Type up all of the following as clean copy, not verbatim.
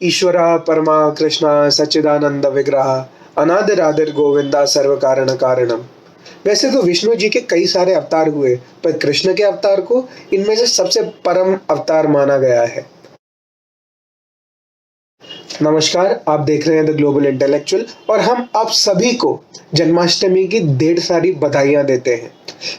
ईश्वरः परमा कृष्णः सच्चिदानंद विग्रह अनादिरादिर गोविंदा सर्व कारण कारणम। वैसे तो विष्णु जी के कई सारे अवतार हुए, पर कृष्ण के अवतार को इनमें से सबसे परम अवतार माना गया है। नमस्कार, आप देख रहे हैं द ग्लोबल इंटेलेक्चुअल और हम आप सभी को जन्माष्टमी की ढेर सारी बधाइयां देते हैं।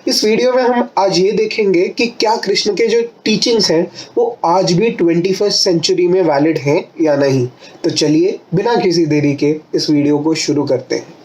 इस वीडियो में हम आज ये देखेंगे कि क्या कृष्ण के जो टीचिंग्स हैं वो आज भी 21st सेंचुरी में वैलिड हैं या नहीं। तो चलिए बिना किसी देरी के इस वीडियो को शुरू करते हैं।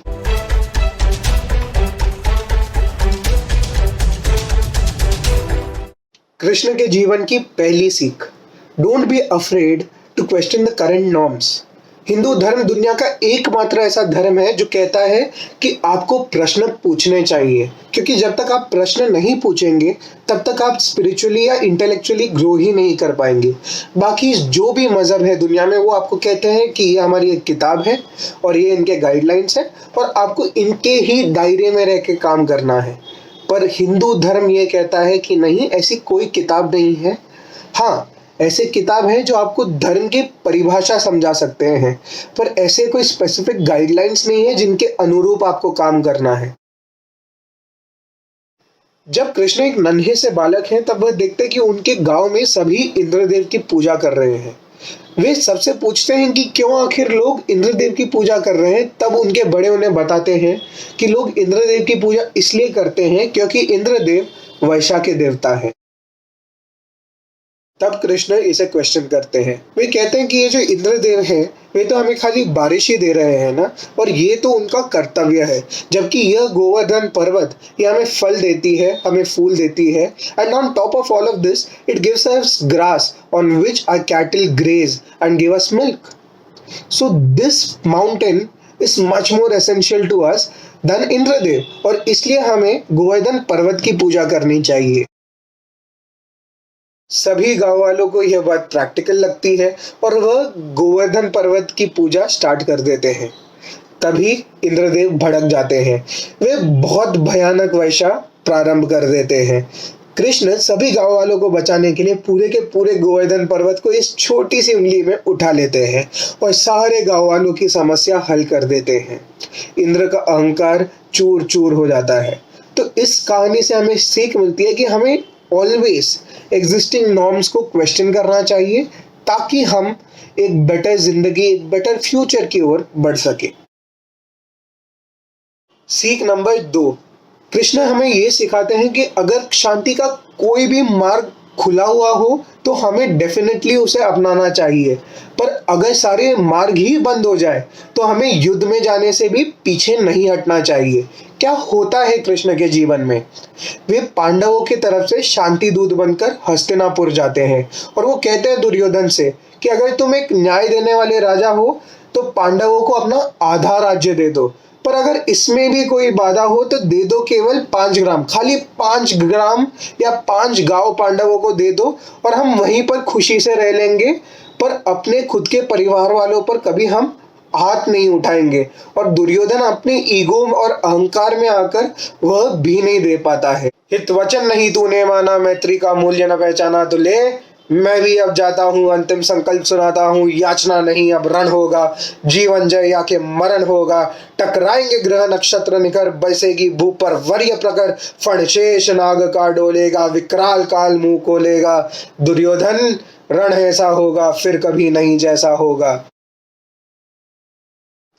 कृष्ण के जीवन की पहली सीख, don't be afraid to question the current norms. Hindu धर्म दुनिया का एकमात्र ऐसा धर्म है जो कहता है कि आपको प्रश्न पूछने चाहिए, क्योंकि जब तक आप प्रश्न नहीं पूछेंगे तब तक आप स्पिरिचुअली या इंटेलेक्चुअली ग्रो ही नहीं कर पाएंगे। बाकी जो भी मजहब है दुनिया में वो आपको कहते हैं कि ये हमारी एक किताब है और ये इनके गाइडलाइंस है और आपको इनके ही दायरे में रह के काम करना है। पर हिंदू धर्म ये कहता है कि नहीं, ऐसी कोई किताब नहीं है। हाँ, ऐसे किताब हैं जो आपको धर्म की परिभाषा समझा सकते हैं, पर ऐसे कोई स्पेसिफिक गाइडलाइंस नहीं है जिनके अनुरूप आपको काम करना है। जब कृष्ण एक नन्हे से बालक हैं तब वह देखते कि उनके गांव में सभी इंद्रदेव की पूजा कर रहे हैं। वे सबसे पूछते हैं कि क्यों आखिर लोग इंद्रदेव की पूजा कर रहे हैं। तब उनके बड़े उन्हें बताते हैं कि लोग इंद्रदेव की पूजा इसलिए करते हैं क्योंकि इंद्रदेव वर्षा के देवता हैं। तब कृष्ण इसे क्वेश्चन करते हैं। वे कहते हैं कि ये जो इंद्रदेव हैं वे तो हमें खाली बारिश ही दे रहे हैं ना, और ये तो उनका कर्तव्य है, जबकि यह गोवर्धन पर्वत ये हमें फल देती है, हमें फूल देती है, and on top of all of this it gives us grass on which our cattle graze and give us milk. So this mountain is much more essential to us than Indradev, और इसलिए हमें गोवर्धन पर्वत की पूजा करनी चाहिए। सभी गांव वालों को यह बात प्रैक्टिकल लगती है और वह गोवर्धन पर्वत की पूजा स्टार्ट कर देते हैं। तभी इंद्रदेव भड़क जाते हैं। वे बहुत भयानक वर्षा प्रारंभ कर देते हैं। कृष्ण सभी गांव वालों को बचाने के लिए पूरे के पूरे गोवर्धन पर्वत को इस छोटी सी उंगली में उठा लेते हैं और सारे गांव वालों की समस्या हल कर देते हैं। इंद्र का अहंकार चूर चूर हो जाता है। तो इस कहानी से हमें सीख मिलती है कि हमें ऑलवेज एग्जिस्टिंग नॉर्म्स को क्वेश्चन करना चाहिए, ताकि हम एक बेटर जिंदगी, एक बेटर फ्यूचर की ओर बढ़ सके। सीख नंबर 2, कृष्ण हमें ये सिखाते हैं कि अगर शांति का कोई भी मार्ग खुला हुआ हो तो हमें डेफिनेटली उसे अपनाना चाहिए, पर अगर सारे मार्ग ही बंद हो जाए तो हमें युद्ध में जाने से भी पीछे नहीं हटना चाहिए। क्या होता है कृष्ण के जीवन में? वे पांडवों की तरफ से शांति दूत बनकर हस्तिनापुर जाते हैं और वो कहते हैं दुर्योधन से कि अगर तुम एक न्याय देने वाले राजा हो तो पांडवों को अपना आधा राज्य दे दो, पर अगर इसमें भी कोई बाधा हो तो दे दो केवल 5 ग्राम, खाली 5 ग्राम या 5 गांव पांडवों को दे दो और हम वहीं पर खुशी से रह लेंगे, पर अपने खुद के परिवार वालों पर कभी हम हाथ नहीं उठाएंगे। और दुर्योधन अपने ईगो और अहंकार में आकर वह भी नहीं दे पाता है। हित वचन नहीं तूने माना, मैत्री का मूल्य न पहचाना, तो ले मैं भी अब जाता हूँ, अंतिम संकल्प सुनाता हूँ, याचना नहीं अब रण होगा, जीवन जय या के मरण होगा, टकराएंगे ग्रह नक्षत्र निकर, बरसेगी भू पर वर्य प्रकर, फणशेष नाग का डोलेगा, विकराल काल मुंह खोलेगा, दुर्योधन रण ऐसा होगा फिर कभी नहीं जैसा होगा।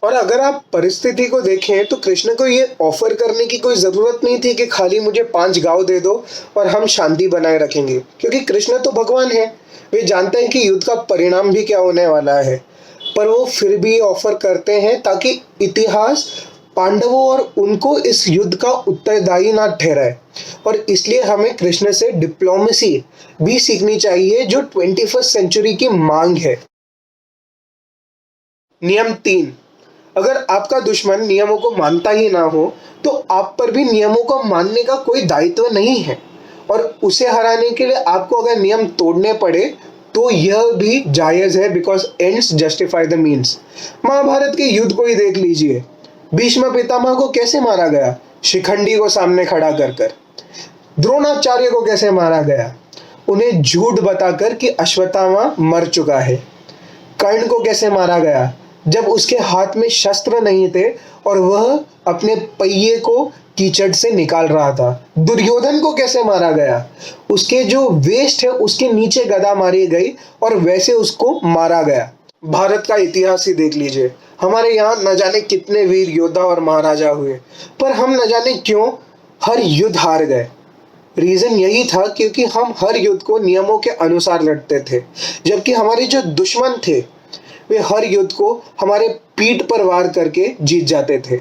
और अगर आप परिस्थिति को देखें तो कृष्ण को ये ऑफर करने की कोई ज़रूरत नहीं थी कि खाली मुझे 5 गांव दे दो और हम शांति बनाए रखेंगे, क्योंकि कृष्ण तो भगवान है। वे जानते हैं कि युद्ध का परिणाम भी क्या होने वाला है, पर वो फिर भी ऑफर करते हैं ताकि इतिहास पांडवों और उनको इस युद्ध का उत्तरदायी ना ठहराए। और इसलिए हमें कृष्ण से डिप्लोमेसी भी सीखनी चाहिए, जो 21st सेंचुरी की मांग है। नियम 3, अगर आपका दुश्मन नियमों को मानता ही ना हो तो आप पर भी नियमों को मानने का कोई दायित्व नहीं है, और उसे हराने के लिए आपको अगर नियम तोड़ने पड़े तो यह भी जायज़ है, because ends justify the means. Mahabharat के युद्ध को ही देख लीजिए, भीष्म पितामह को कैसे मारा गया? शिखंडी को सामने खड़ा कर। द्रोणाचार्य को कैसे मारा गया? उन्हें झूठ बताकर कि अश्वत्थामा मर चुका है। कर्ण को कैसे मारा गया जब उसके हाथ में शस्त्र नहीं थे और वह अपने पहिए को कीचड़ से निकाल रहा था। दुर्योधन को कैसे मारा गया, उसके जो वेस्ट है उसके नीचे गदा मारी गई और वैसे उसको मारा गया। भारत का इतिहास ही देख लीजिए, हमारे यहाँ न जाने कितने वीर योद्धा और महाराजा हुए, पर हम न जाने क्यों हर युद्ध हार गए। रीजन यही था क्योंकि हम हर युद्ध को नियमों के अनुसार लड़ते थे, जबकि हमारे जो दुश्मन थे वे हर युद्ध को हमारे पीठ पर वार करके जीत जाते थे।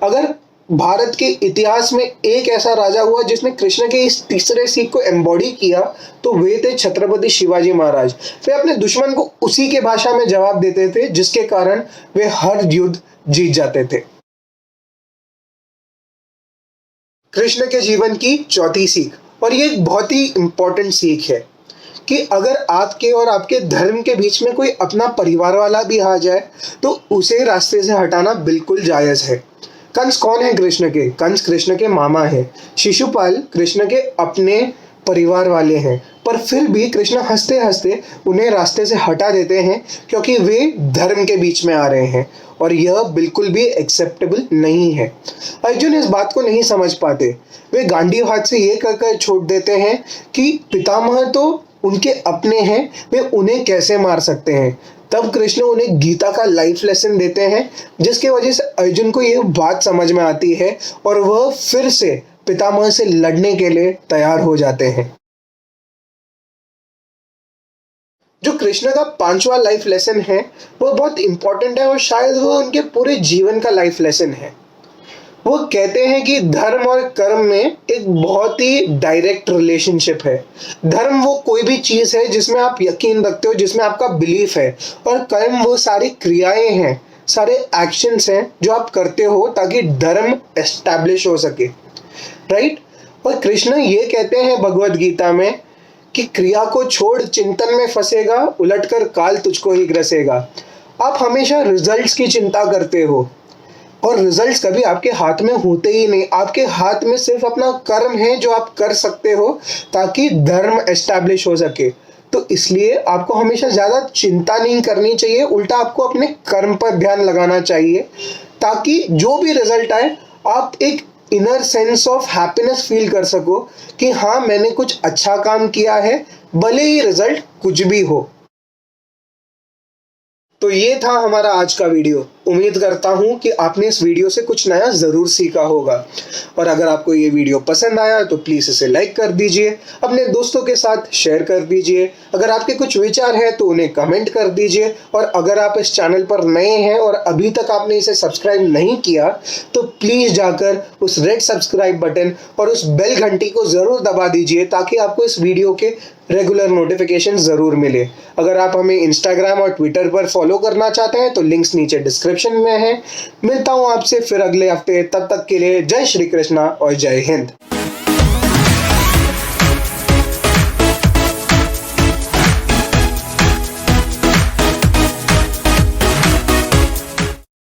अगर भारत के इतिहास में एक ऐसा राजा हुआ जिसने कृष्ण के इस तीसरे सीख को एम्बॉडी किया तो वे थे छत्रपति शिवाजी महाराज। वे अपने दुश्मन को उसी के भाषा में जवाब देते थे जिसके कारण वे हर युद्ध जीत जाते थे। कृष्ण के जीवन की चौथी सीख, और ये एक बहुत ही इंपॉर्टेंट सीख है कि अगर आपके और आपके धर्म के बीच में कोई अपना परिवार वाला भी आ जाए तो उसे रास्ते से हटाना बिल्कुल जायज़ है। कंस कौन है कृष्ण के? कंस कृष्ण के मामा है। शिशुपाल कृष्ण के अपने परिवार वाले हैं, पर फिर भी कृष्ण हंसते हंसते उन्हें रास्ते से हटा देते हैं क्योंकि वे धर्म के बीच में आ रहे हैं और यह बिल्कुल भी एक्सेप्टेबल नहीं है। अर्जुन इस बात को नहीं समझ पाते। वे गांडीव हाथ से ये कहकर छोड़ देते हैं कि पितामह तो उनके अपने हैं, वे उन्हें कैसे मार सकते हैं। तब कृष्ण उन्हें गीता का लाइफ लेसन देते हैं जिसकी वजह से अर्जुन को यह बात समझ में आती है और वह फिर से पितामह से लड़ने के लिए तैयार हो जाते हैं। जो कृष्ण का 5वां लाइफ लेसन है वो बहुत इंपॉर्टेंट है और शायद वो उनके पूरे जीवन का लाइफ लेसन है। वो कहते हैं कि धर्म और कर्म में एक बहुत ही डायरेक्ट रिलेशनशिप है। धर्म वो कोई भी चीज़ है जिसमें आप यकीन रखते हो, जिसमें आपका बिलीफ है, और कर्म वो सारी क्रियाएं हैं, सारे एक्शंस हैं जो आप करते हो ताकि धर्म एस्टैब्लिश हो सके, राइट। और कृष्ण ये कहते हैं भगवद गीता में कि क्रिया को छोड़ चिंतन में फंसेगा, उलटकर काल तुझको ही ग्रसेगा। आप हमेशा रिजल्ट्स की चिंता करते हो और रिजल्ट्स कभी आपके हाथ में होते ही नहीं। आपके हाथ में सिर्फ अपना कर्म है जो आप कर सकते हो ताकि धर्म एस्टैब्लिश हो सके। तो इसलिए आपको हमेशा ज़्यादा चिंता नहीं करनी चाहिए, उल्टा आपको अपने कर्म पर ध्यान लगाना चाहिए ताकि जो भी रिजल्ट आए आप एक inner sense of happiness feel कर सको कि हाँ मैंने कुछ अच्छा काम किया है, भले ही रिजल्ट कुछ भी हो। तो ये था हमारा आज का वीडियो। उम्मीद करता हूँ कि आपने इस वीडियो से कुछ नया ज़रूर सीखा होगा, और अगर आपको ये वीडियो पसंद आया तो प्लीज़ इसे लाइक कर दीजिए, अपने दोस्तों के साथ शेयर कर दीजिए। अगर आपके कुछ विचार हैं तो उन्हें कमेंट कर दीजिए, और अगर आप इस चैनल पर नए हैं और अभी तक आपने इसे सब्सक्राइब नहीं किया तो प्लीज़ जाकर उस रेड सब्सक्राइब बटन और उस बेल घंटी को ज़रूर दबा दीजिए ताकि आपको इस वीडियो के रेगुलर नोटिफिकेशन ज़रूर मिले। अगर आप हमें इंस्टाग्राम और ट्विटर पर फॉलो करना चाहते हैं तो लिंक्स नीचे डिस्क्रिप्शन में है। मिलता हूँ आपसे फिर अगले हफ्ते, तब तक के लिए जय श्री कृष्णा और जय हिंद।